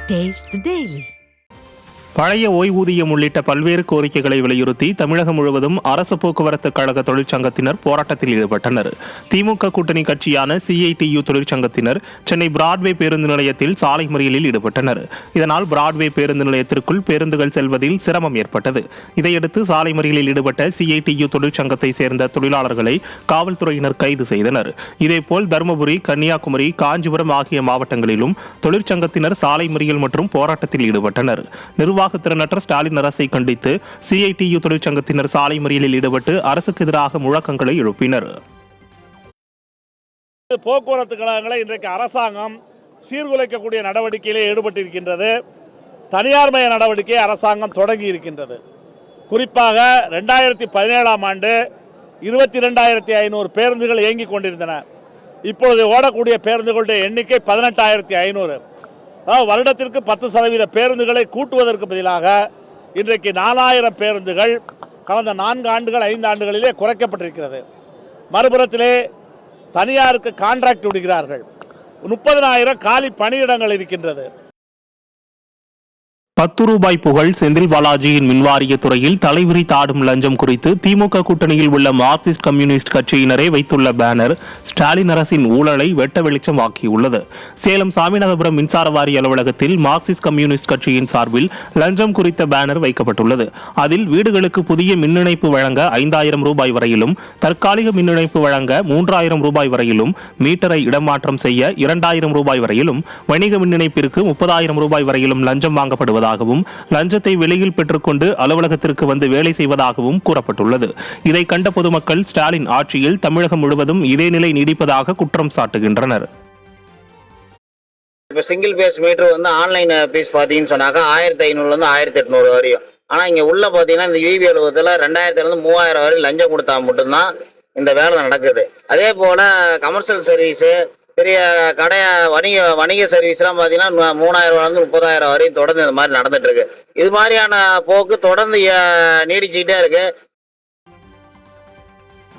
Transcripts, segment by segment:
Taste the Daily. பழைய ஓய்வூதியம் உள்ளிட்ட பல்வேறு கோரிக்கைகளை வலியுறுத்தி தமிழகம் முழுவதும் அரசு போக்குவரத்து கழக தொழிற்சங்கத்தினர் போராட்டத்தில் ஈடுபட்டனர். திமுக கூட்டணி கட்சியான CITU தொழிற்சங்கத்தினர் சென்னை பிராட்வே பேருந்து நிலையத்தில் சாலை மறியலில் ஈடுபட்டனர். இதனால் பிராட்வே பேருந்து நிலையத்திற்குள் பேருந்துகள் செல்வதில் சிரமம் ஏற்பட்டது. இதையடுத்து சாலை மறியலில் ஈடுபட்ட CITU தொழிற்சங்கத்தை சேர்ந்த தொழிலாளர்களை காவல்துறையினர் கைது செய்தனர். இதேபோல் தருமபுரி, கன்னியாகுமரி, காஞ்சிபுரம் ஆகிய மாவட்டங்களிலும் தொழிற்சங்கத்தினர் சாலை மறியல் மற்றும் போராட்டத்தில் ஈடுபட்டனர். திறனற்ற ஸ்டாலின் அரசை கண்டித்து CITU தொழிற்சங்கத்தினர் சாலை மறியலில் ஈடுபட்டு அரசுக்கு எதிராக முழக்கங்களை எழுப்பினர். போக்குவரத்து கழகங்களை இன்றைக்கு அரசாங்கம் சீர்குலைக்கக்கூடிய நடவடிக்கையிலே ஈடுபட்டிருக்கின்றது. தனியார்மய நடவடிக்கையை அரசாங்கம் தொடங்கி இருக்கின்றது. குறிப்பாக 2017ஆம் ஆண்டு 22,500 பேருந்துகள் இயங்கிக் கொண்டிருந்தன. இப்பொழுது ஓடக்கூடிய பேருந்துகளுடைய எண்ணிக்கை 18,500. வருடத்திற்கு 10% பேருந்துகளை கூட்டுவதற்கு பதிலாக இன்றைக்கு 4,000 பேருந்துகள் கடந்த 4 ஆண்டுகள் 5 ஆண்டுகளிலே குறைக்கப்பட்டிருக்கிறது. மறுபுறத்திலே தனியாருக்கு கான்ட்ராக்ட் விடுகிறார்கள். 30,000 காலி பணியிடங்கள் இருக்கின்றது. 10 ரூபாய் புகழ் செந்தில் பாலாஜியின் மின்வாரிய துறையில் தலைவிரி தாடும் லஞ்சம் குறித்து திமுக கூட்டணியில் உள்ள மார்க்சிஸ்ட் கம்யூனிஸ்ட் கட்சியினரே வைத்துள்ள பேனர் ஸ்டாலின் அரசின் ஊழலை வெட்ட வெளிச்சம் ஆக்கியுள்ளது. சேலம் சாமிநாதபுரம் மின்சார வாரிய அலுவலகத்தில் மார்க்சிஸ்ட் கம்யூனிஸ்ட் கட்சியின் சார்பில் லஞ்சம் குறித்த பேனர் வைக்கப்பட்டுள்ளது. அதில் வீடுகளுக்கு புதிய மின் இணைப்பு வழங்க 5,000 ரூபாய் வரையிலும், தற்காலிக மின் இணைப்பு வழங்க 3,000 ரூபாய் வரையிலும், மீட்டரை இடமாற்றம் செய்ய 2,000 ரூபாய் வரையிலும், வணிக மின் இணைப்பிற்கு 30,000 ரூபாய் வரையிலும் லஞ்சம் வாங்கப்படுவதாக, லஞ்சத்தை வெளியில் பெற்றுக்கொண்டு அலுவலகத்திற்கு வந்து வேலை செய்வதாகவும் கூறப்பட்டுள்ளது. இதை கண்ட பொதுமக்கள் ஸ்டாலின் ஆட்சியில் தமிழகம் முழுவதும் இதே நிலை நீடிப்பதாக குற்றம் சாட்டுகின்றனர். இப்போ சிங்கிள் பேஸ் மீட்டர் வந்து ஆன்லைன் பீஸ் பார்த்தீங்கன்னு சொன்னாக்கா 1,500 1,800 வரையும். ஆனால் இங்கே உள்ள பார்த்தீங்கன்னா இந்த EB அலுவலகத்தில் 2,000 3,000 வரை லஞ்சம் கொடுத்தா மட்டும்தான் இந்த வேலை நடக்குது. அதே போல் கமர்ஷியல் சர்வீஸு, பெரிய வணிக சர்வீஸ்லாம் பார்த்தீங்கன்னா 3,000 30,000 வரையும் தொடர்ந்து இந்த மாதிரி நடந்துட்டு இருக்கு. இது மாதிரியான போக்கு தொடர்ந்து நீடிச்சுக்கிட்டே இருக்கு.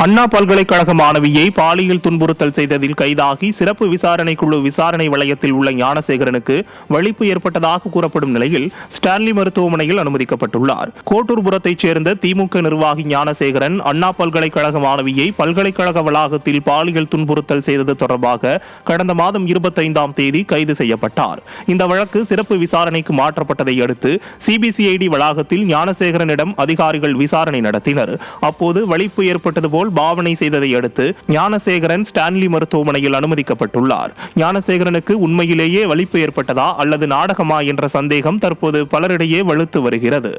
அண்ணா பல்கலைக்கழக மாணவியை பாலியல் துன்புறுத்தல் செய்ததில் கைதாகி சிறப்பு விசாரணை குழு விசாரணை வளையத்தில் உள்ள ஞானசேகரனுக்கு வலிப்பு ஏற்பட்டதாக கூறப்படும் நிலையில் ஸ்டான்லி மருத்துவமனையில் அனுமதிக்கப்பட்டுள்ளார். கோட்டூர்புரத்தைச் சேர்ந்த திமுக நிர்வாகி ஞானசேகரன் அண்ணா பல்கலைக்கழக மாணவியை பல்கலைக்கழக வளாகத்தில் பாலியல் துன்புறுத்தல் செய்தது தொடர்பாக கடந்த மாதம் 25ஆம் தேதி கைது செய்யப்பட்டார். இந்த வழக்கு சிறப்பு விசாரணைக்கு மாற்றப்பட்டதை அடுத்து CBCID வளாகத்தில் ஞானசேகரனிடம் அதிகாரிகள் விசாரணை நடத்தினர். அப்போது வலிப்பு ஏற்பட்டது போல் பாவனை செய்ததை அடுத்து ஞானசேகரன் ஸ்டான்லி மருத்துவமனையில் அனுமதிக்கப்பட்டுள்ளார். ஞானசேகரனுக்கு உண்மையிலேயே வலிப்பு ஏற்பட்டதா அல்லது நாடகமா என்ற சந்தேகம் தற்போது பலரிடையே வலுத்து வருகிறது.